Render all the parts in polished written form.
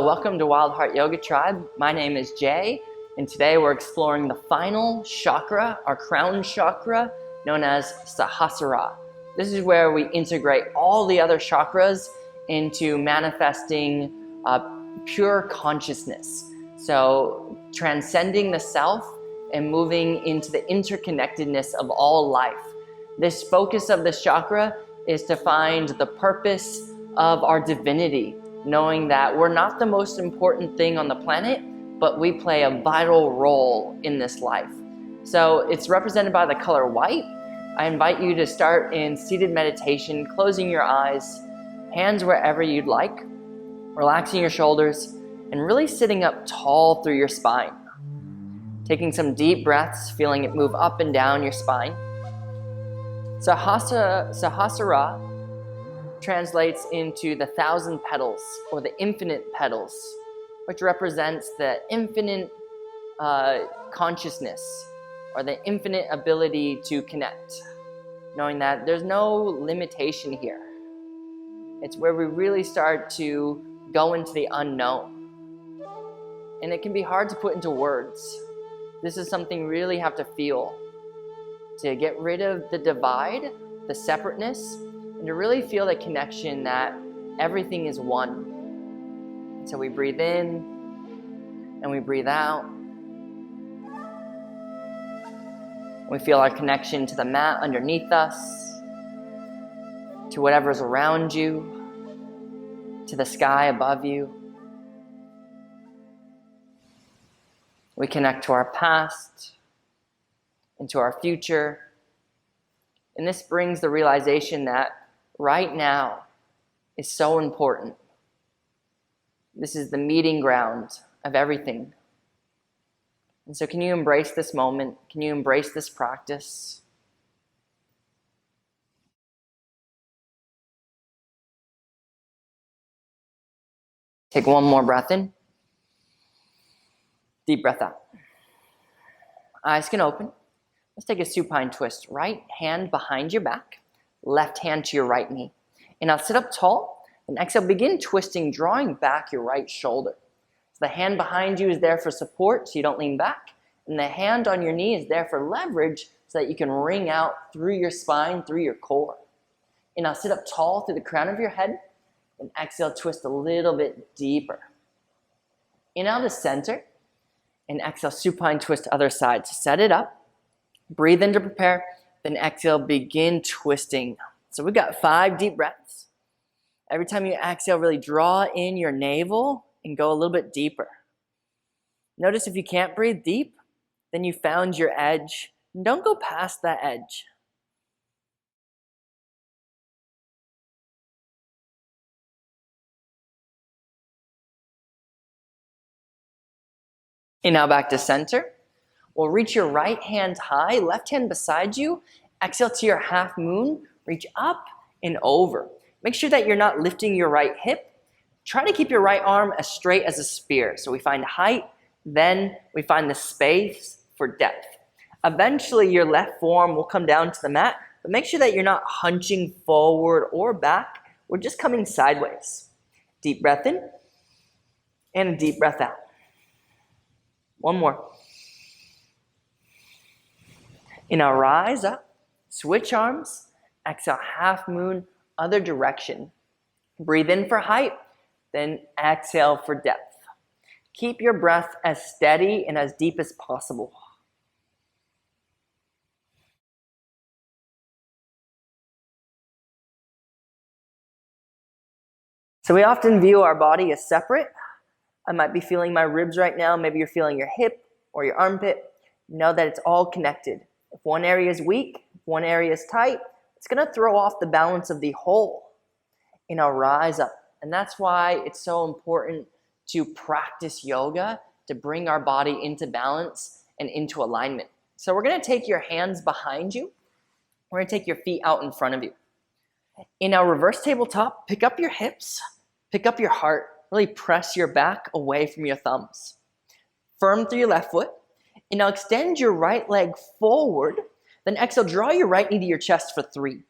Hello, welcome to Wild Heart Yoga Tribe. My name is Jay, and today we're exploring the final chakra, our crown chakra, known as Sahasrara. This is where we integrate all the other chakras into manifesting pure consciousness. So transcending the self and moving into the interconnectedness of all life. This focus of this chakra is to find the purpose of our divinity, knowing that we're not the most important thing on the planet, but we play a vital role in this life. So it's represented by the color white. I invite you to start in seated meditation, closing your eyes, hands wherever you'd like, relaxing your shoulders, and really sitting up tall through your spine. Taking some deep breaths, feeling it move up and down your spine. Sahasrara translates into the 1,000 petals or the infinite petals, which represents the infinite consciousness or the infinite ability to connect, knowing that there's no limitation here. It's where we really start to go into the unknown. And it can be hard to put into words. This is something you really have to feel to get rid of the divide, the separateness, and to really feel the connection that everything is one. So we breathe in and we breathe out. We feel our connection to the mat underneath us, to whatever's around you, to the sky above you. We connect to our past and to our future. And this brings the realization that right now is so important. This is the meeting ground of everything. And so can you embrace this moment? Can you embrace this practice? Take one more breath in. Deep breath out. Eyes can open. Let's take a supine twist. Right hand behind your back, left hand to your right knee. And now sit up tall, and exhale, begin twisting, drawing back your right shoulder. So the hand behind you is there for support so you don't lean back, and the hand on your knee is there for leverage so that you can ring out through your spine, through your core. And now sit up tall through the crown of your head, and exhale, twist a little bit deeper. Inhale to center, and exhale, supine twist to other side. So set it up. Breathe in to prepare, then exhale, begin twisting. So we've got 5 deep breaths. Every time you exhale, really draw in your navel and go a little bit deeper. Notice if you can't breathe deep, then you found your edge. And don't go past that edge. And now back to center. We'll reach your right hand high, left hand beside you. Exhale to your half moon. Reach up and over. Make sure that you're not lifting your right hip. Try to keep your right arm as straight as a spear. So we find height, then we find the space for depth. Eventually your left forearm will come down to the mat, but make sure that you're not hunching forward or back. We're just coming sideways. Deep breath in and a deep breath out. One more. And now rise up, switch arms, exhale half moon, other direction. Breathe in for height, then exhale for depth. Keep your breath as steady and as deep as possible. So we often view our body as separate. I might be feeling my ribs right now. Maybe you're feeling your hip or your armpit. Know that it's all connected. If one area is weak, if one area is tight, it's going to throw off the balance of the whole. And I'll rise up. And that's why it's so important to practice yoga, to bring our body into balance and into alignment. So we're going to take your hands behind you. We're going to take your feet out in front of you. In our reverse tabletop, pick up your hips, pick up your heart. Really press your back away from your thumbs. Firm through your left foot. And now extend your right leg forward. Then exhale, draw your right knee to your chest for 3.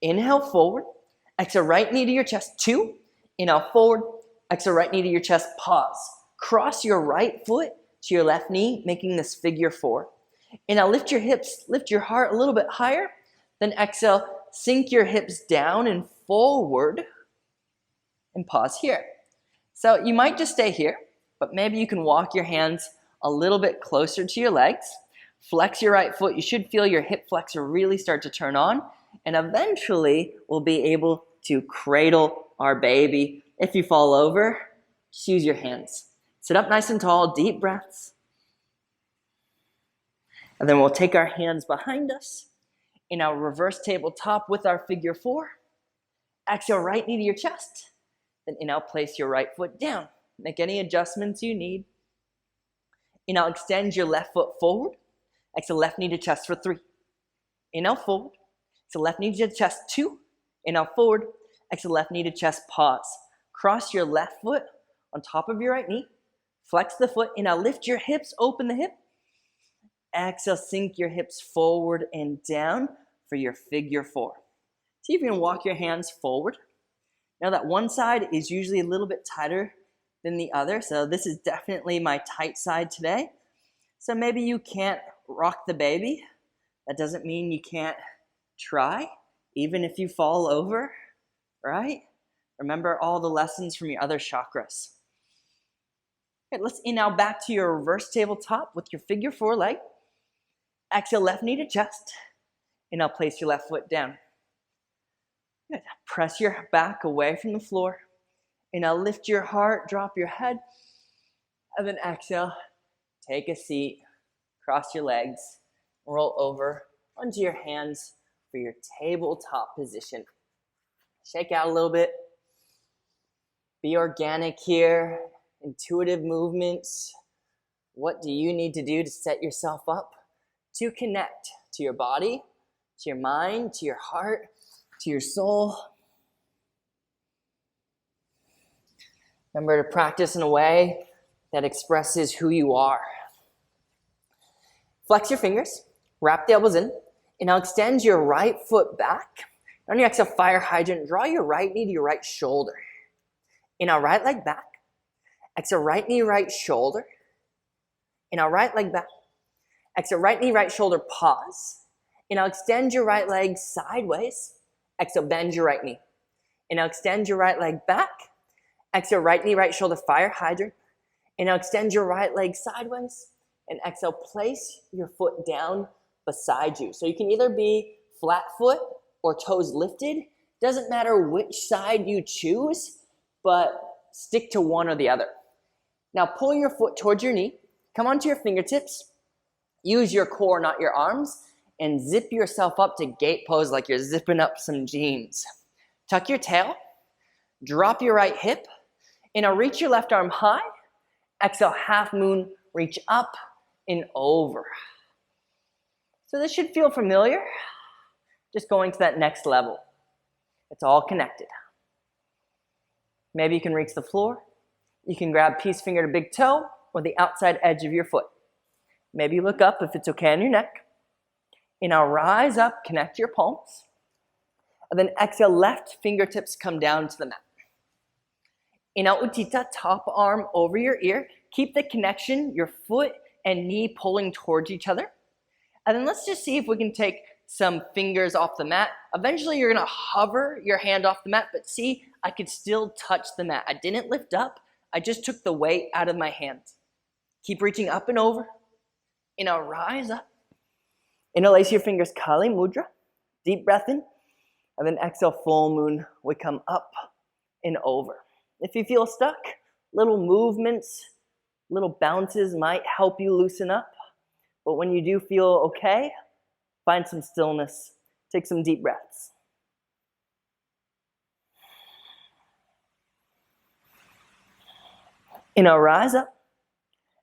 Inhale forward. Exhale, right knee to your chest, 2. Inhale forward. Exhale, right knee to your chest, pause. Cross your right foot to your left knee, making this figure 4. And now lift your hips, lift your heart a little bit higher. Then exhale, sink your hips down and forward and pause here. So you might just stay here, but maybe you can walk your hands a little bit closer to your legs. Flex your right foot. You should feel your hip flexor really start to turn on. And eventually, we'll be able to cradle our baby. If you fall over, just use your hands. Sit up nice and tall, deep breaths. And then we'll take our hands behind us in our reverse tabletop with our figure 4. Exhale, right knee to your chest. Then inhale, place your right foot down. Make any adjustments you need. Inhale, extend your left foot forward. Exhale, left knee to chest for 3. Inhale, forward. Exhale, left knee to chest, 2. Inhale, forward. Exhale, left knee to chest, pause. Cross your left foot on top of your right knee. Flex the foot. Inhale, lift your hips, open the hip. Exhale, sink your hips forward and down for your figure 4. See if you can walk your hands forward. Now that one side is usually a little bit tighter than the other, so this is definitely my tight side today. So maybe you can't rock the baby. That doesn't mean you can't try, even if you fall over, right? Remember all the lessons from your other chakras. Okay, let's inhale back to your reverse tabletop with your figure 4 leg. Exhale, left knee to chest. Inhale, place your left foot down. Good. Press your back away from the floor. Inhale, lift your heart, drop your head. And then exhale, take a seat, cross your legs, roll over onto your hands for your tabletop position. Shake out a little bit. Be organic here. Intuitive movements. What do you need to do to set yourself up to connect to your body, to your mind, to your heart, to your soul? Remember to practice in a way that expresses who you are. Flex your fingers, wrap the elbows in, and now extend your right foot back. On your exhale, fire hydrant, draw your right knee to your right shoulder. Inhale, right leg back. Exhale, right knee, right shoulder. Inhale, right leg back. Exhale, right knee, right shoulder, pause. Inhale, extend your right leg sideways. Exhale, bend your right knee. Inhale, extend your right leg back. Exhale, right knee, right shoulder, fire hydrant. Inhale, extend your right leg sideways. And exhale, place your foot down beside you. So you can either be flat foot or toes lifted. Doesn't matter which side you choose, but stick to one or the other. Now pull your foot towards your knee. Come onto your fingertips. Use your core, not your arms. And zip yourself up to gate pose like you're zipping up some jeans. Tuck your tail. Drop your right hip. And now reach your left arm high. Exhale, half moon, reach up and over. So this should feel familiar. Just going to that next level. It's all connected. Maybe you can reach the floor. You can grab peace finger to big toe or the outside edge of your foot. Maybe look up if it's okay on your neck. And now rise up, connect your palms. And then exhale, left fingertips come down to the mat. Inhale, Utthita, top arm over your ear. Keep the connection, your foot and knee pulling towards each other. And then let's just see if we can take some fingers off the mat. Eventually you're gonna hover your hand off the mat, but see, I could still touch the mat. I didn't lift up, I just took the weight out of my hands. Keep reaching up and over. Inhale, rise up. Interlace your fingers, Kali Mudra. Deep breath in. And then exhale, full moon. We come up and over. If you feel stuck, little movements, little bounces might help you loosen up. But when you do feel okay, find some stillness. Take some deep breaths. Inhale, rise up.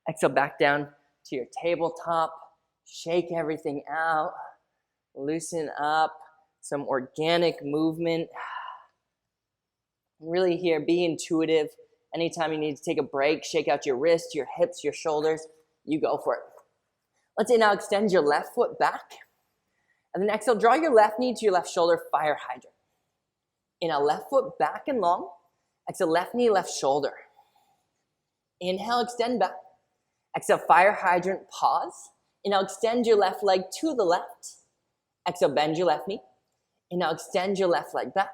Exhale, back down to your tabletop. Shake everything out. Loosen up. Some organic movement. Really here, be intuitive. Anytime you need to take a break, shake out your wrists, your hips, your shoulders, you go for it. Let's now extend your left foot back. And then exhale, draw your left knee to your left shoulder, fire hydrant. Inhale, left foot back and long. Exhale, left knee, left shoulder. Inhale, extend back. Exhale, fire hydrant, pause. Inhale, extend your left leg to the left. Exhale, bend your left knee. Inhale, extend your left leg back.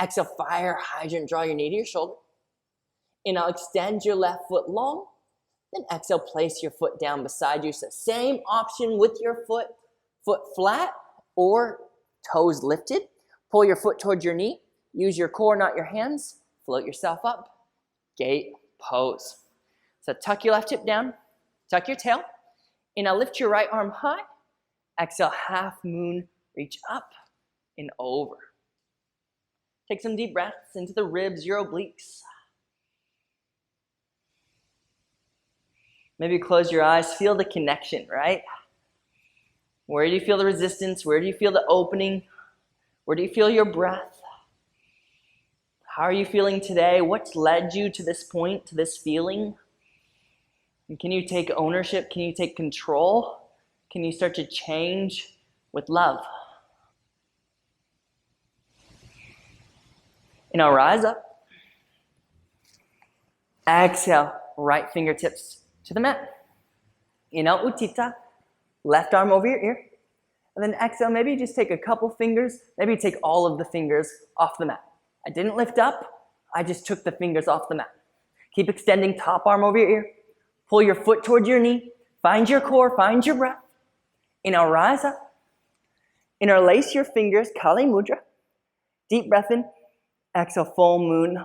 Exhale, fire hydrant, draw your knee to your shoulder. Inhale, extend your left foot long. Then exhale, place your foot down beside you. So same option with your foot flat or toes lifted. Pull your foot towards your knee. Use your core, not your hands. Float yourself up. Gate pose. So tuck your left hip down. Tuck your tail. Inhale, lift your right arm high. Exhale, half moon, reach up and over. Take some deep breaths into the ribs, your obliques. Maybe close your eyes, feel the connection, right? Where do you feel the resistance? Where do you feel the opening? Where do you feel your breath? How are you feeling today? What's led you to this point, to this feeling? And can you take ownership? Can you take control? Can you start to change with love? Now rise up. Exhale, right fingertips to the mat. Inhale, Utthita, left arm over your ear. And then exhale, maybe just take a couple fingers, maybe take all of the fingers off the mat. I didn't lift up, I just took the fingers off the mat. Keep extending top arm over your ear. Pull your foot towards your knee. Find your core, find your breath. Inhale, rise up. Interlace your fingers, Kali Mudra. Deep breath in. Exhale, full moon,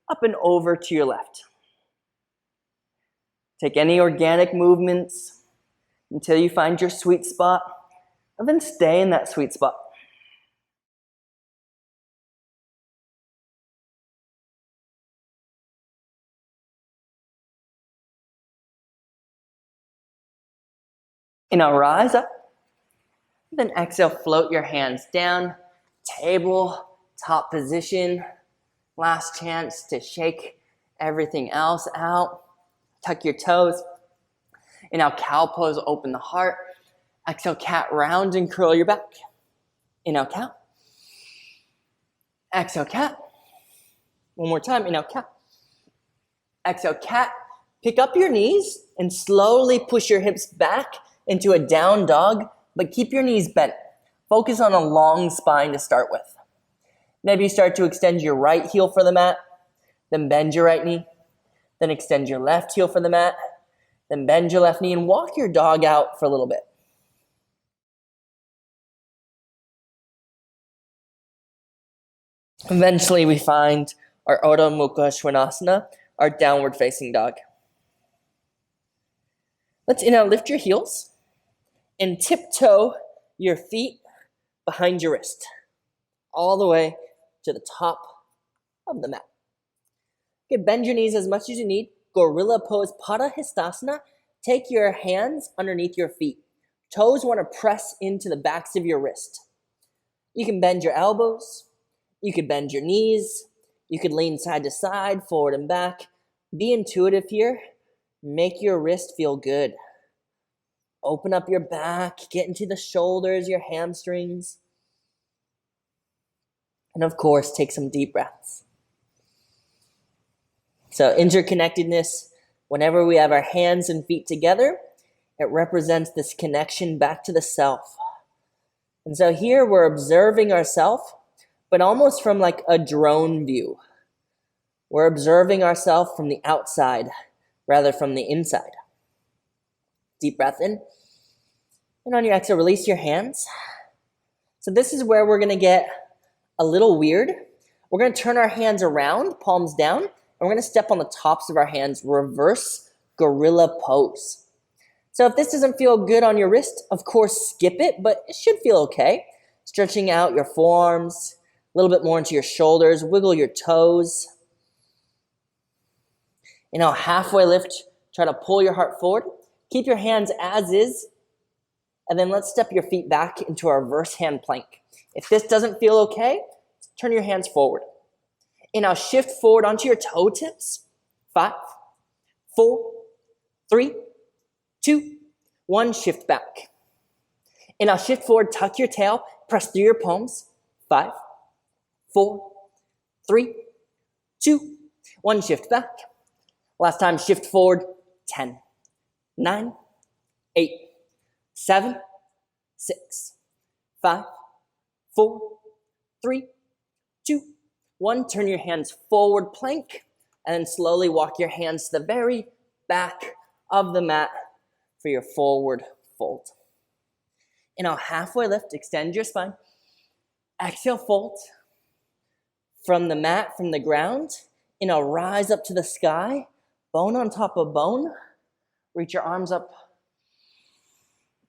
up and over to your left. Take any organic movements until you find your sweet spot, and then stay in that sweet spot. Inhale, rise up. Then exhale, float your hands down, table, top position. Last chance to shake everything else out. Tuck your toes. Inhale, cow pose, open the heart. Exhale, cat round and curl your back. Inhale, cow. Exhale, cat. One more time, inhale, cat. Exhale, cat. Pick up your knees and slowly push your hips back into a down dog, but keep your knees bent. Focus on a long spine to start with. Maybe you start to extend your right heel for the mat, then bend your right knee, then extend your left heel for the mat, then bend your left knee and walk your dog out for a little bit. Eventually we find our Urdhva Mukha Svanasana, our downward facing dog. Let's inhale, lift your heels and tiptoe your feet behind your wrist, all the way to the top of the mat. Okay, bend your knees as much as you need. Gorilla pose, Padahastasana. Take your hands underneath your feet. Toes want to press into the backs of your wrist. You can bend your elbows. You could bend your knees. You could lean side to side, forward and back. Be intuitive here. Make your wrist feel good. Open up your back, get into the shoulders, your hamstrings. And of course, take some deep breaths. So interconnectedness, whenever we have our hands and feet together, it represents this connection back to the self. And so here we're observing ourselves, but almost from like a drone view. We're observing ourselves from the outside rather from the inside. Deep breath in. And on your exhale, release your hands. So this is where we're going to get a little weird. We're going to turn our hands around, palms down, and we're going to step on the tops of our hands, reverse gorilla pose. So if this doesn't feel good on your wrist, of course, skip it, but it should feel okay. Stretching out your forearms, a little bit more into your shoulders, wiggle your toes. Inhale, halfway lift, try to pull your heart forward. Keep your hands as is, and then let's step your feet back into our reverse hand plank. If this doesn't feel okay, turn your hands forward. And now shift forward onto your toe tips. 5, 4, 3, 2, 1, shift back. And now shift forward, tuck your tail, press through your palms. 5, 4, 3, 2, 1, shift back. Last time, shift forward, 10, 9, 8, 7, 6, 5, 4, 3, 2, 1. Turn your hands forward, plank, and then slowly walk your hands to the very back of the mat for your forward fold. Inhale, halfway lift, extend your spine. Exhale, fold. From the mat, from the ground, inhale, rise up to the sky, bone on top of bone. Reach your arms up.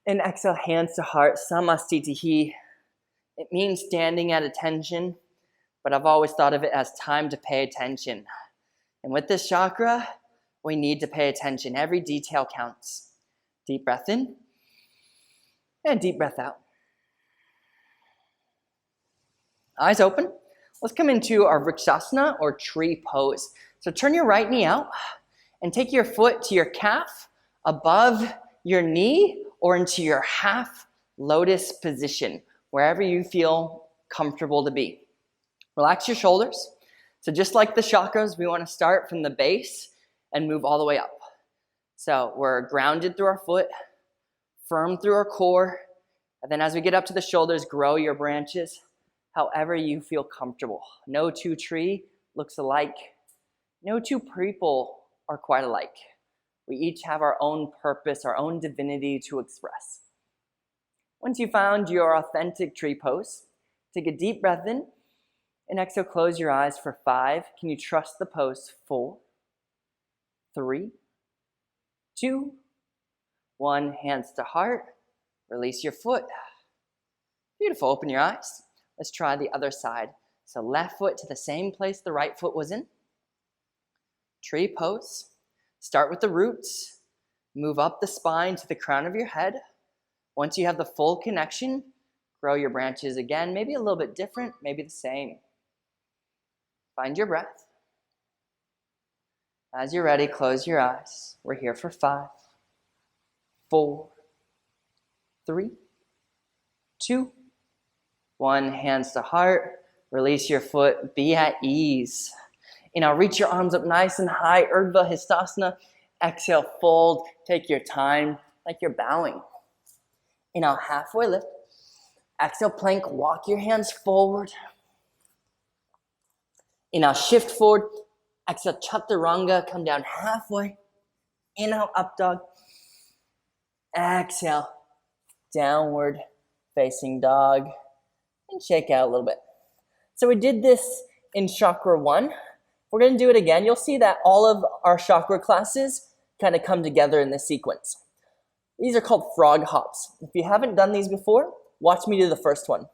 And exhale, hands to heart, samastitihi. It means standing at attention, but I've always thought of it as time to pay attention. And with this chakra, we need to pay attention. Every detail counts. Deep breath in and deep breath out. Eyes open. Let's come into our Vrikshasana or tree pose. So turn your right knee out and take your foot to your calf above your knee or into your half lotus position, wherever you feel comfortable to be. Relax your shoulders. So just like the chakras, we want to start from the base and move all the way up. So we're grounded through our foot, firm through our core, and then as we get up to the shoulders, grow your branches however you feel comfortable. No two tree looks alike. No two people are quite alike. We each have our own purpose, our own divinity to express. Once you found your authentic tree pose, take a deep breath in and exhale, close your eyes for 5. Can you trust the pose? 4, 3, 2, 1. Hands to heart. Release your foot. Beautiful. Open your eyes. Let's try the other side. So left foot to the same place the right foot was in. Tree pose. Start with the roots. Move up the spine to the crown of your head. Once you have the full connection, grow your branches again. Maybe a little bit different, maybe the same. Find your breath. As you're ready, close your eyes. We're here for 5, 4, 3, 2, 1. Hands to heart. Release your foot. Be at ease. Inhale, reach your arms up nice and high. Urdhva Hastasana. Exhale, fold. Take your time like you're bowing. Inhale, halfway lift. Exhale, plank. Walk your hands forward. Inhale, shift forward. Exhale, chaturanga. Come down halfway. Inhale, up dog. Exhale, downward facing dog. And shake out a little bit. So we did this in chakra 1. We're going to do it again. You'll see that all of our chakra classes kind of come together in this sequence. These are called frog hops. If you haven't done these before, watch me do the first one.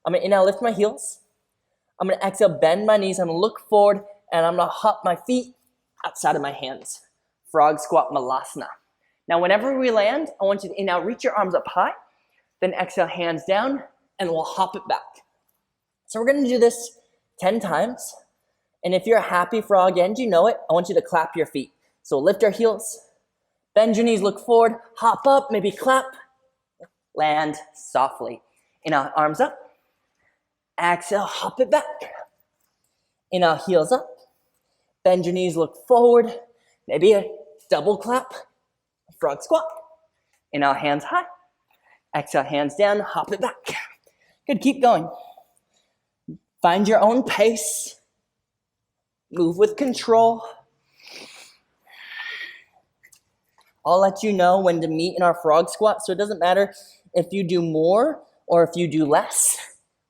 I'm going to inhale, lift my heels. I'm going to exhale, bend my knees. I'm going to look forward, and I'm going to hop my feet outside of my hands. Frog squat malasana. Now, whenever we land, I want you to inhale, reach your arms up high. Then exhale, hands down, and we'll hop it back. So we're going to do this 10 times. And if you're a happy frog and you know it, I want you to clap your feet. So lift your heels, bend your knees, look forward, hop up, maybe clap, land softly. Inhale, arms up. Exhale, hop it back. Inhale, heels up. Bend your knees, look forward. Maybe a double clap, frog squat. Inhale, hands high. Exhale, hands down, hop it back. Good, keep going. Find your own pace. Move with control. I'll let you know when to meet in our frog squat, so it doesn't matter if you do more or if you do less.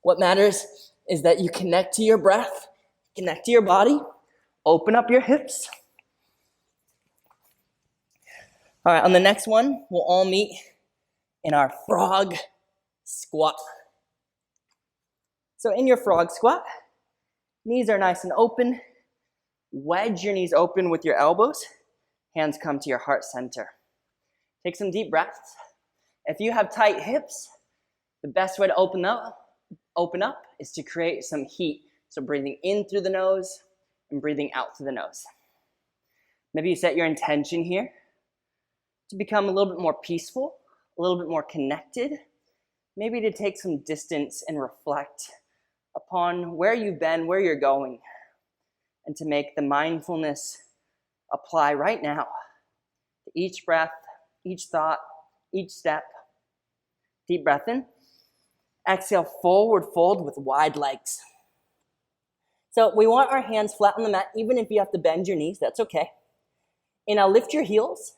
What matters is that you connect to your breath, connect to your body, open up your hips. All right, on the next one, we'll all meet in our frog squat. So in your frog squat, knees are nice and open. Wedge your knees open with your elbows. Hands come to your heart center. Take some deep breaths. If you have tight hips, the best way to open up is to create some heat. So breathing in through the nose and breathing out through the nose. Maybe you set your intention here to become a little bit more peaceful, a little bit more connected, maybe to take some distance and reflect upon where you've been, where you're going. and to make the mindfulness apply right now to each breath, each thought, each step. Deep breath in. Exhale, forward fold with wide legs. So we want our hands flat on the mat, even if you have to bend your knees, that's okay. And now lift your heels.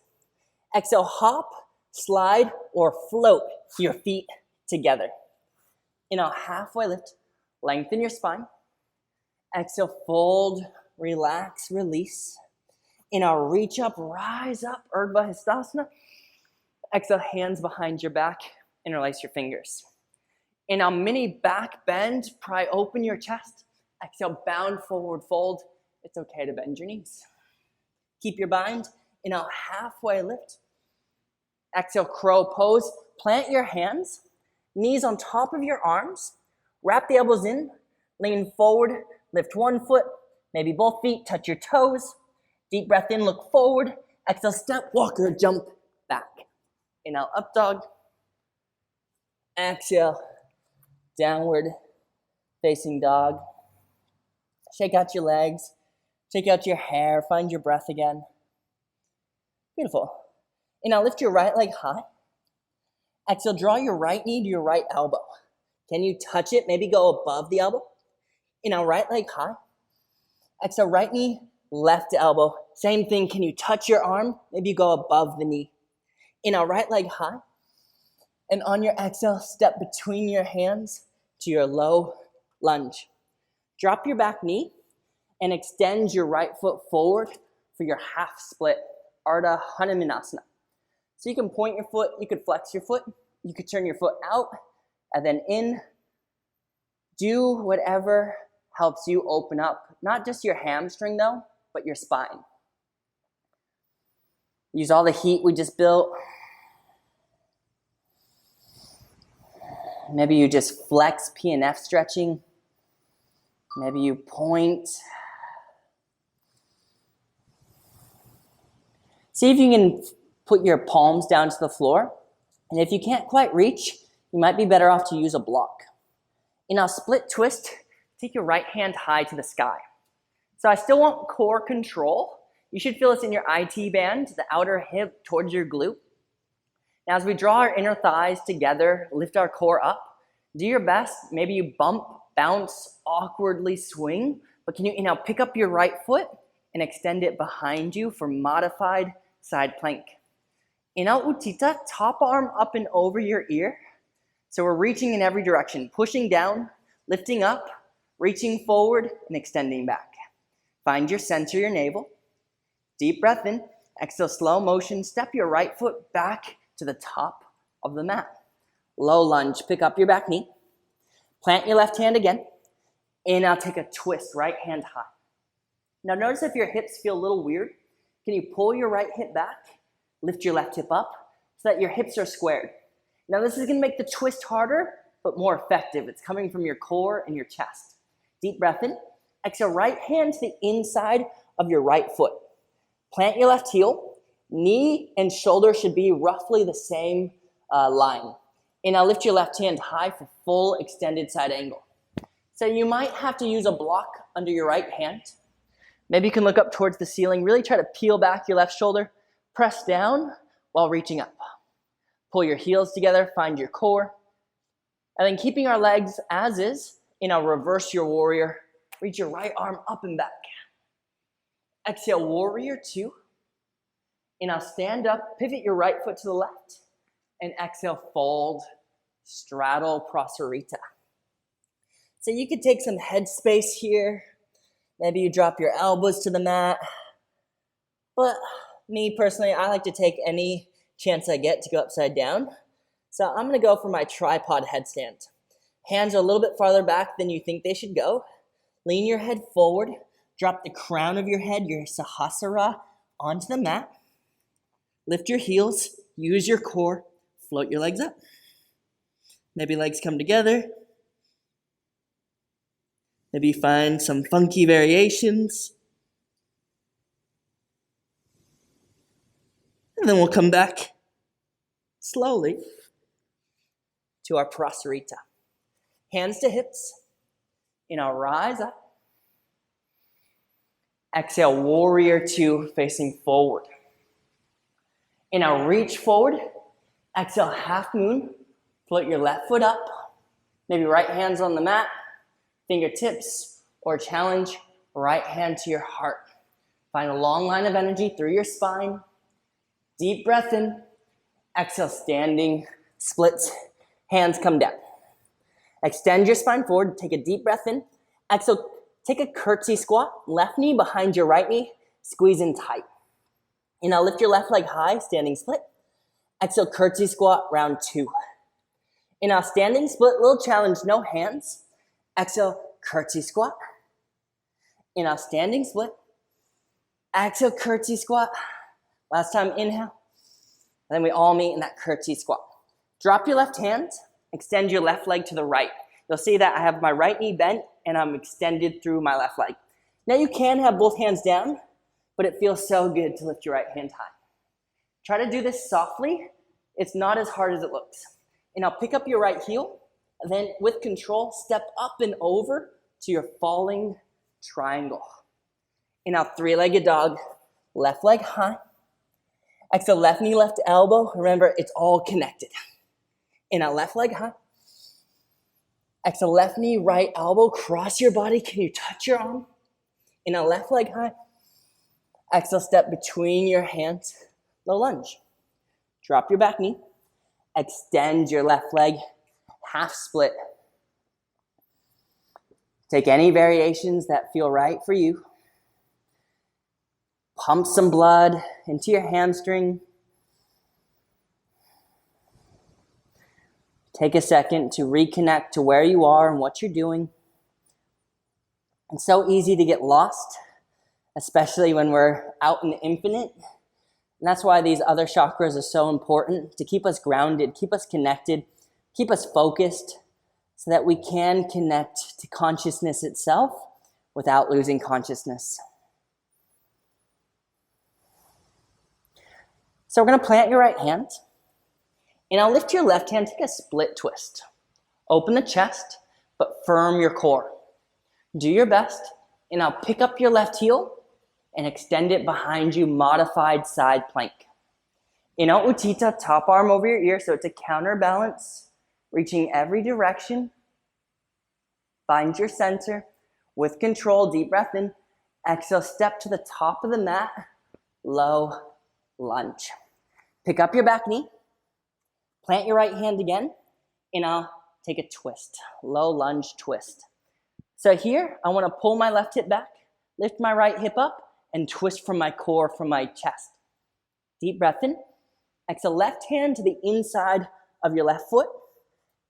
Exhale, hop, slide, or float your feet together. And now halfway lift, lengthen your spine. Exhale, fold, relax, release. And now reach up, rise up, Urdhva Hastasana. Exhale, hands behind your back, interlace your fingers. And now mini back bend, pry open your chest. Exhale, bound forward fold. It's okay to bend your knees. Keep your bind. And now halfway lift. Exhale, crow pose. Plant your hands, knees on top of your arms. Wrap the elbows in, lean forward, lift one foot, maybe both feet, touch your toes. Deep breath in, look forward. Exhale, step, walker, jump back. And now up dog. Exhale, downward facing dog. Shake out your legs, shake out your hair, find your breath again. Beautiful. And now lift your right leg high. Exhale, draw your right knee to your right elbow. Can you touch it? Maybe go above the elbow. And now right leg high. Exhale, right knee, left elbow. Same thing, can you touch your arm? Maybe go above the knee. And now right leg high. And on your exhale, step between your hands to your low lunge. Drop your back knee and extend your right foot forward for your half split, Ardha Hanumanasana. So you can point your foot, you could flex your foot, you could turn your foot out and then in. Do whatever helps you open up, not just your hamstring though, but your spine. Use all the heat we just built. Maybe you just flex P&F stretching. Maybe you point. See if you can put your palms down to the floor. And if you can't quite reach, you might be better off to use a block. In a split twist, take your right hand high to the sky. So I still want core control. You should feel this in your IT band, the outer hip towards your glute. Now as we draw our inner thighs together, lift our core up, do your best. Maybe you bump, bounce, awkwardly swing, but can you now pick up your right foot and extend it behind you for modified side plank. In Uttita, top arm up and over your ear. So we're reaching in every direction, pushing down, lifting up, reaching forward, and extending back. Find your center, your navel. Deep breath in. Exhale, slow motion. Step your right foot back to the top of the mat. Low lunge. Pick up your back knee. Plant your left hand again. And now take a twist, right hand high. Now notice if your hips feel a little weird. Can you pull your right hip back? Lift your left hip up so that your hips are squared. Now this is going to make the twist harder, but more effective. It's coming from your core and your chest. Deep breath in. Exhale, right hand to the inside of your right foot. Plant your left heel. Knee and shoulder should be roughly the same line. And now lift your left hand high for full extended side angle. So you might have to use a block under your right hand. Maybe you can look up towards the ceiling. Really try to peel back your left shoulder. Press down while reaching up. Pull your heels together, find your core. And then keeping our legs as is, reverse your warrior. Reach your right arm up and back. Exhale, warrior two. And now stand up, pivot your right foot to the left. And exhale, fold, straddle prasarita. So you could take some head space here. Maybe you drop your elbows to the mat. But me personally, I like to take any chance I get to go upside down. So I'm going to go for my tripod headstand. Hands are a little bit farther back than you think they should go. Lean your head forward. Drop the crown of your head, your Sahasrara, onto the mat. Lift your heels. Use your core. Float your legs up. Maybe legs come together. Maybe find some funky variations. And then we'll come back slowly to our prasarita. Hands to hips. And I'll rise up. Exhale, warrior two, facing forward. Inhale, reach forward. Exhale, half moon. Float your left foot up. Maybe right hand's on the mat, fingertips, or challenge right hand to your heart. Find a long line of energy through your spine. Deep breath in. Exhale, standing splits. Hands come down. Extend your spine forward. Take a deep breath in. Exhale, take a curtsy squat. Left knee behind your right knee. Squeeze in tight. Inhale, lift your left leg high, standing split. Exhale, curtsy squat, round two. Inhale, standing split, little challenge, no hands. Exhale, curtsy squat. Inhale, standing split. Exhale, curtsy squat. Last time, inhale. And then we all meet in that curtsy squat. Drop your left hand, extend your left leg to the right. You'll see that I have my right knee bent and I'm extended through my left leg. Now you can have both hands down, but it feels so good to lift your right hand high. Try to do this softly. It's not as hard as it looks. And I'll pick up your right heel, and then with control, step up and over to your falling triangle. Inhale, three-legged dog, left leg high. Exhale, left knee, left elbow. Remember, it's all connected. Inhale, left leg high. Exhale, left knee, right elbow, cross your body. Can you touch your arm? Inhale, left leg high. Exhale, step between your hands, low lunge. Drop your back knee. Extend your left leg, half split. Take any variations that feel right for you. Pump some blood into your hamstring. Take a second to reconnect to where you are and what you're doing. It's so easy to get lost, especially when we're out in the infinite. And that's why these other chakras are so important, to keep us grounded, keep us connected, keep us focused, so that we can connect to consciousness itself without losing consciousness. So we're going to plant your right hand, and I'll lift your left hand, take a split twist. Open the chest, but firm your core. Do your best, and I'll pick up your left heel and extend it behind you, modified side plank. Inhale, Utthita, top arm over your ear, so it's a counterbalance, reaching every direction. Find your center. With control, deep breath in. Exhale, step to the top of the mat, low lunge. Pick up your back knee, plant your right hand again, and I'll take a twist, low lunge twist. So here, I want to pull my left hip back, lift my right hip up, and twist from my core, from my chest. Deep breath in. Exhale, left hand to the inside of your left foot.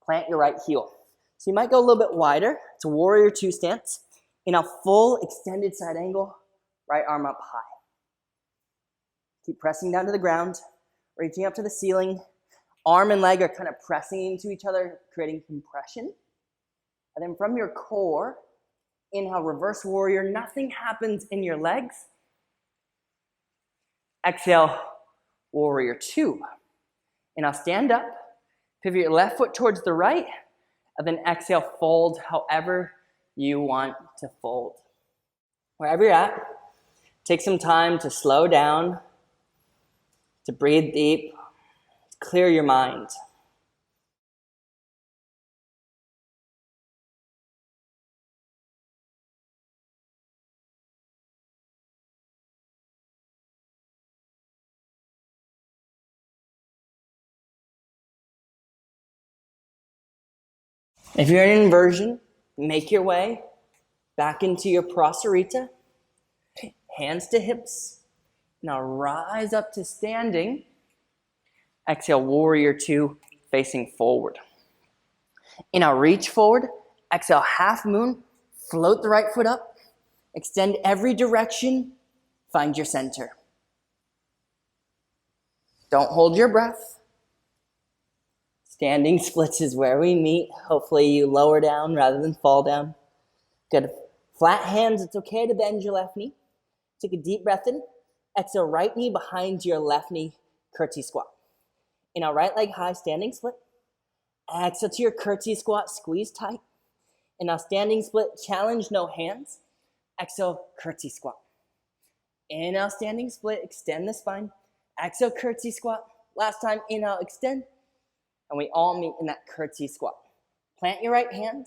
Plant your right heel. So you might go a little bit wider. It's a warrior two stance. In a full extended side angle, right arm up high. Keep pressing down to the ground, reaching up to the ceiling. Arm and leg are kind of pressing into each other, creating compression. And then from your core, inhale, reverse warrior. Nothing happens in your legs. Exhale, warrior two. And I'll stand up, pivot your left foot towards the right, and then exhale, fold however you want to fold. Wherever you're at, take some time to slow down, to breathe deep, to clear your mind. If you're in inversion, make your way back into your prasarita. Hands to hips. Now rise up to standing. Exhale, warrior two, facing forward. Inhale, reach forward. Exhale, half moon. Float the right foot up. Extend every direction. Find your center. Don't hold your breath. Standing splits is where we meet. Hopefully you lower down rather than fall down. Good. Flat hands, it's okay to bend your left knee. Take a deep breath in. Exhale, right knee behind your left knee, curtsy squat. Inhale, right leg high, standing split. Exhale to your curtsy squat, squeeze tight. Inhale, standing split, challenge, no hands. Exhale, curtsy squat. Inhale, standing split, extend the spine. Exhale, curtsy squat. Last time, inhale, extend. And we all meet in that curtsy squat. Plant your right hand,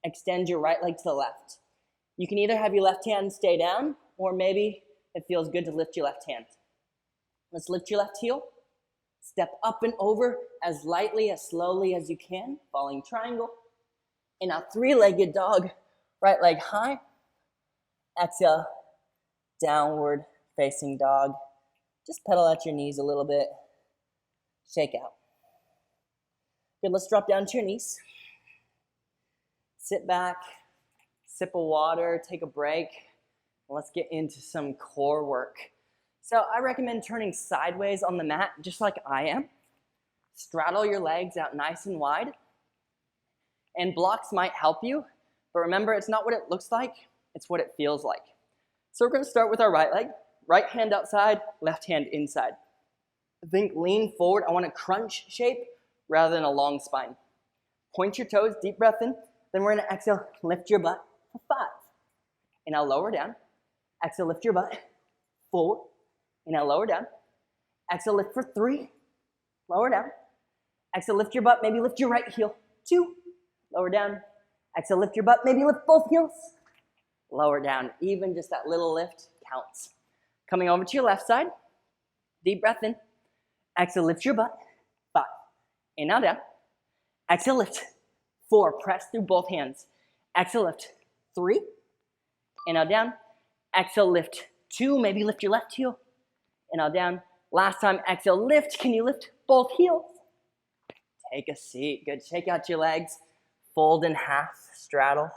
extend your right leg to the left. You can either have your left hand stay down, or maybe it feels good to lift your left hand. Let's lift your left heel. Step up and over as lightly, as slowly as you can, falling triangle. In a three-legged dog, right leg high. Exhale, downward facing dog. Just pedal at your knees a little bit. Shake out. Good, let's drop down to your knees. Sit back, sip of water, take a break. Let's get into some core work. So I recommend turning sideways on the mat, just like I am. Straddle your legs out nice and wide. And blocks might help you, but remember, it's not what it looks like, it's what it feels like. So we're gonna start with our right leg. Right hand outside, left hand inside. Think lean forward. I want a crunch shape rather than a long spine. Point your toes, deep breath in. Then we're gonna exhale, lift your butt for 5. Inhale, lower down. Exhale, lift your butt, 4. Inhale, lower down. Exhale, lift for 3. Lower down. Exhale, lift your butt, maybe lift your right heel, 2. Lower down. Exhale, lift your butt, maybe lift both heels. Lower down. Even just that little lift counts. Coming over to your left side. Deep breath in. Exhale, lift your butt, 5. Inhale, down. Exhale, lift, 4. Press through both hands. Exhale, lift, 3. Inhale, down. Exhale, lift, 2. Maybe lift your left heel. Inhale, down. Last time, exhale, lift. Can you lift both heels? Take a seat. Good. Shake out your legs. Fold in half. Straddle.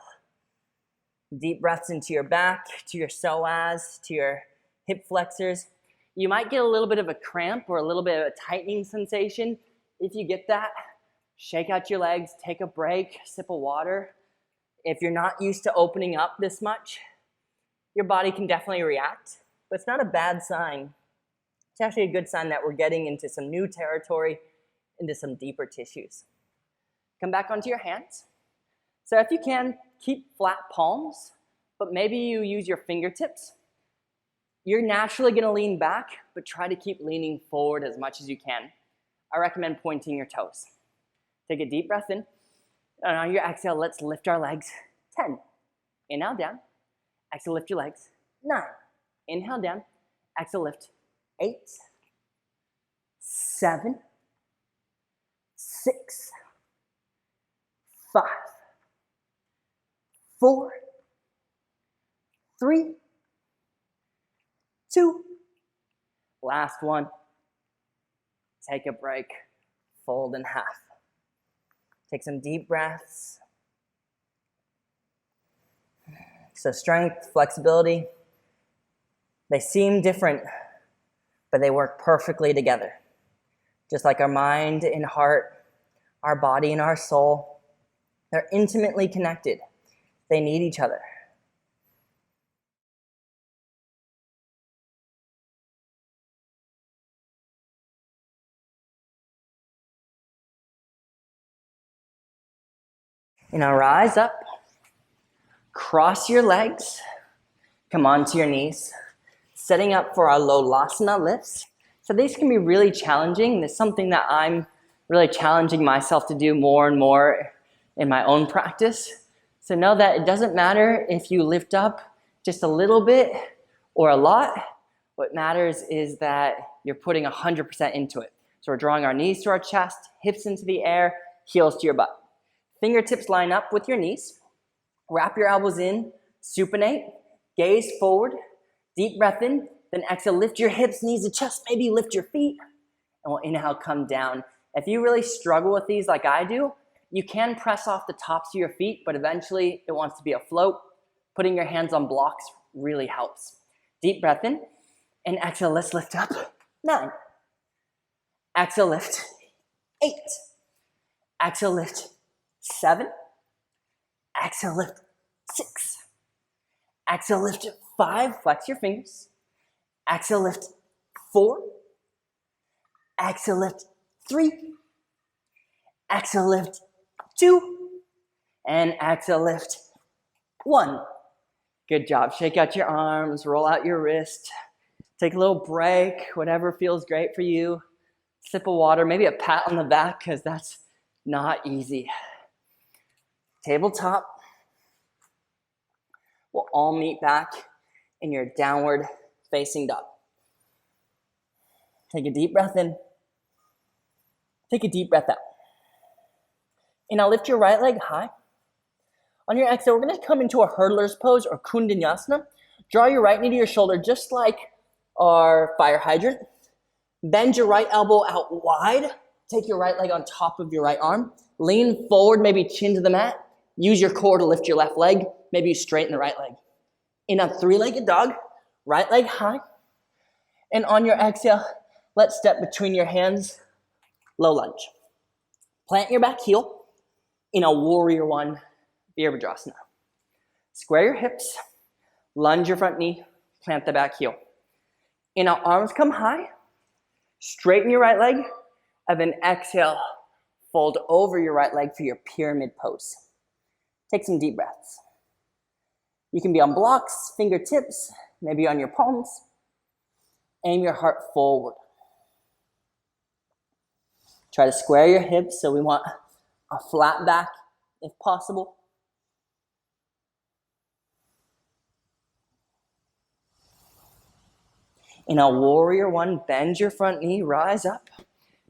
Deep breaths into your back, to your psoas, to your hip flexors. You might get a little bit of a cramp or a little bit of a tightening sensation. If you get that, shake out your legs, take a break, sip of water. If you're not used to opening up this much, your body can definitely react, but it's not a bad sign. It's actually a good sign that we're getting into some new territory, into some deeper tissues. Come back onto your hands. So if you can, keep flat palms, but maybe you use your fingertips. You're naturally gonna lean back, but try to keep leaning forward as much as you can. I recommend pointing your toes. Take a deep breath in. And on your exhale, let's lift our legs. 10. Inhale, down. Exhale, lift your legs. 9. Inhale, down. Exhale, lift. 8. 7. 6. 5. 4. 3. 2. Last one. Take a break. Fold in half. Take some deep breaths. So strength, flexibility, they seem different, but they work perfectly together. Just like our mind and heart, our body and our soul, they're intimately connected. They need each other. Now rise up, cross your legs, come onto your knees, setting up for our Lolasana lifts. So these can be really challenging. It's something that I'm really challenging myself to do more and more in my own practice. So know that it doesn't matter if you lift up just a little bit or a lot. What matters is that you're putting 100% into it. So we're drawing our knees to our chest, hips into the air, heels to your butt. Fingertips line up with your knees. Wrap your elbows in, supinate, gaze forward, deep breath in, then exhale, lift your hips, knees to chest, maybe lift your feet, and we'll inhale, come down. If you really struggle with these like I do, you can press off the tops of your feet, but eventually it wants to be a float. Putting your hands on blocks really helps. Deep breath in, and exhale, let's lift up. 9. Exhale, lift. 8. Exhale, lift. 7. Exhale, lift. 6. Exhale, lift. 5. Flex your fingers. Exhale, lift. 4. Exhale, lift. 3. Exhale, lift. 2. And exhale, lift. 1. Good job. Shake out your arms, roll out your wrist. Take a little break, whatever feels great for you. Sip of water, maybe a pat on the back, because that's not easy. Tabletop. We'll all meet back in your downward facing dog. Take a deep breath in. Take a deep breath out. And now lift your right leg high. On your exhale, we're going to come into a hurdler's pose or kundanyasana. Draw your right knee to your shoulder just like our fire hydrant. Bend your right elbow out wide. Take your right leg on top of your right arm. Lean forward, maybe chin to the mat. Use your core to lift your left leg. Maybe you straighten the right leg. In a three-legged dog, right leg high. And on your exhale, let's step between your hands, low lunge. Plant your back heel in a warrior one, Virabhadrasana. Square your hips, lunge your front knee, plant the back heel. And now arms come high, straighten your right leg, and then exhale, fold over your right leg for your pyramid pose. Take some deep breaths. You can be on blocks, fingertips, maybe on your palms. Aim your heart forward. Try to square your hips, so we want a flat back if possible. In a warrior one, bend your front knee, rise up.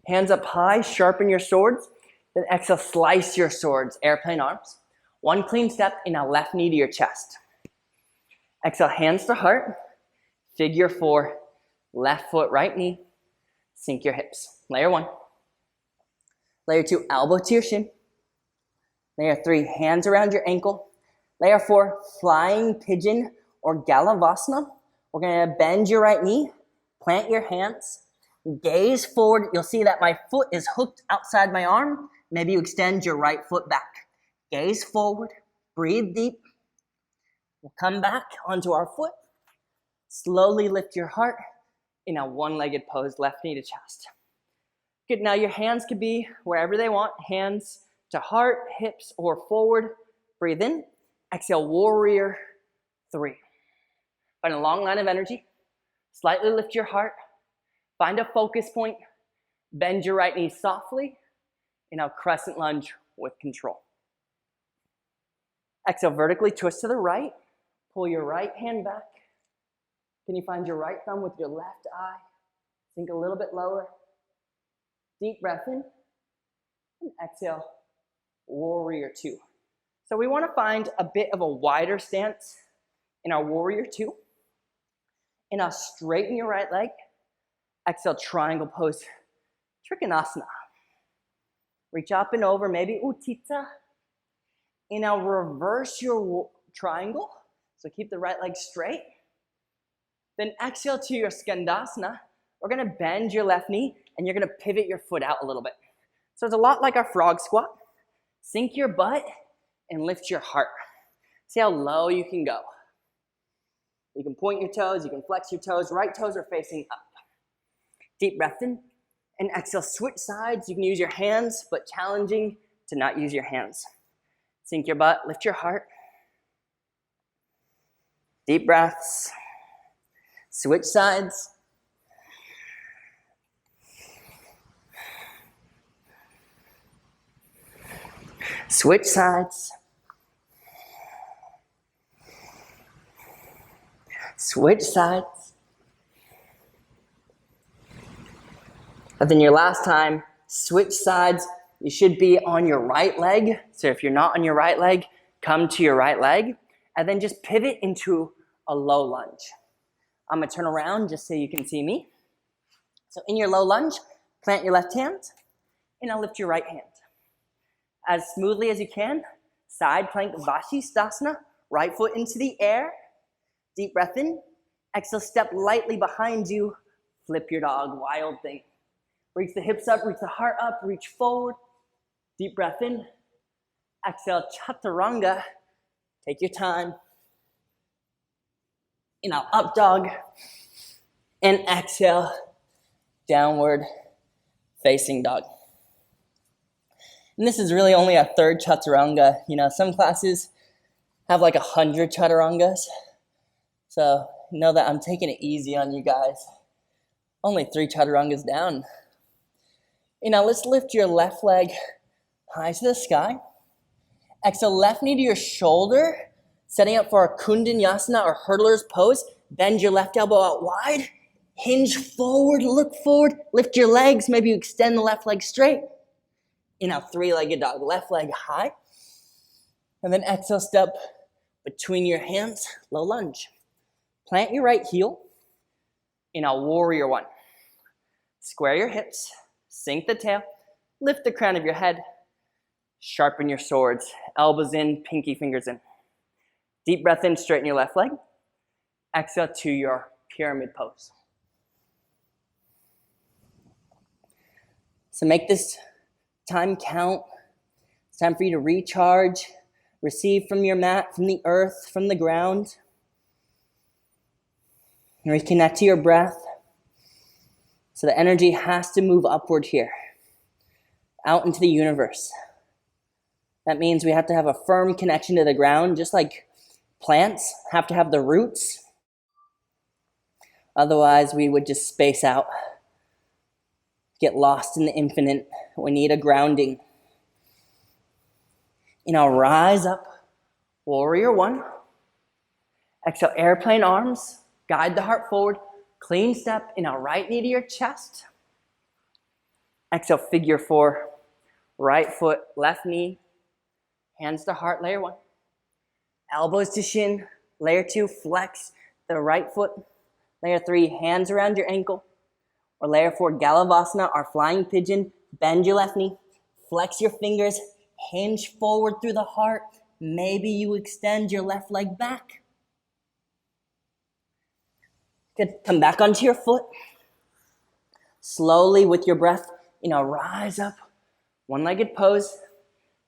Hands up high, sharpen your swords. Then exhale, slice your swords, airplane arms. One clean step in a left knee to your chest. Exhale, hands to heart. Figure four, left foot, right knee. Sink your hips. Layer one. Layer two, elbow to your shin. Layer three, hands around your ankle. Layer four, flying pigeon or Galavasana. We're gonna bend your right knee, plant your hands, gaze forward. You'll see that my foot is hooked outside my arm. Maybe you extend your right foot back. Gaze forward, breathe deep. We'll come back onto our foot. Slowly lift your heart in a one-legged pose, left knee to chest. Good, now your hands could be wherever they want. Hands to heart, hips, or forward. Breathe in. Exhale, warrior three. Find a long line of energy. Slightly lift your heart. Find a focus point. Bend your right knee softly. And now crescent lunge with control. Exhale, vertically twist to the right. Pull your right hand back. Can you find your right thumb with your left eye? Sink a little bit lower. Deep breath in. And exhale, warrior two. So we want to find a bit of a wider stance in our warrior two. And now straighten your right leg. Exhale, triangle pose, Trikonasana. Reach up and over, maybe Utthita. And now reverse your triangle. So keep the right leg straight. Then exhale to your Skandasana. We're gonna bend your left knee and you're gonna pivot your foot out a little bit. So it's a lot like our frog squat. Sink your butt and lift your heart. See how low you can go. You can point your toes, you can flex your toes. Right toes are facing up. Deep breath in and exhale, switch sides. You can use your hands, but challenging to not use your hands. Sink your butt, lift your heart. Deep breaths. Switch sides. Switch sides. Switch sides. And then your last time, switch sides. You should be on your right leg. So if you're not on your right leg, come to your right leg. And then just pivot into a low lunge. I'm gonna turn around just so you can see me. So in your low lunge, plant your left hand and now lift your right hand. As smoothly as you can, side plank Vashisthasana, right foot into the air. Deep breath in. Exhale, step lightly behind you. Flip your dog, wild thing. Reach the hips up, reach the heart up, reach forward. Deep breath in. Exhale, Chaturanga. Take your time. And now up dog. And exhale, downward facing dog. And this is really only a third Chaturanga. You know, some classes have like 100 Chaturangas. So Know that I'm taking it easy on you guys. Only 3 chaturangas down. Now let's lift your left leg high to the sky. Exhale, left knee to your shoulder, setting up for our Kundanyasana or hurdler's pose. Bend your left elbow out wide. Hinge forward, look forward. Lift your legs. Maybe you extend the left leg straight. Inhale, 3-legged dog. Left leg high. And then exhale, step between your hands, low lunge. Plant your right heel. Inhale, warrior one. Square your hips. Sink the tail. Lift the crown of your head. Sharpen your swords. Elbows in, pinky fingers in. Deep breath in, straighten your left leg. Exhale to your pyramid pose. So make this time count. It's time for you to recharge, receive from your mat, from the earth, from the ground. And reconnect to your breath. So the energy has to move upward here, out into the universe. That means we have to have a firm connection to the ground, just like plants have to have the roots. Otherwise, we would just space out, get lost in the infinite. We need a grounding. Rise up, warrior one. Exhale, airplane arms, guide the heart forward. Clean step, right knee to your chest. Exhale, figure four, right foot, left knee, hands to heart, layer one. Elbows to shin, layer two, flex the right foot. Layer three, hands around your ankle. Or layer four, Galavasana, our flying pigeon. Bend your left knee, flex your fingers, hinge forward through the heart. Maybe you extend your left leg back. Good, come back onto your foot. Slowly with your breath, rise up. One-legged pose.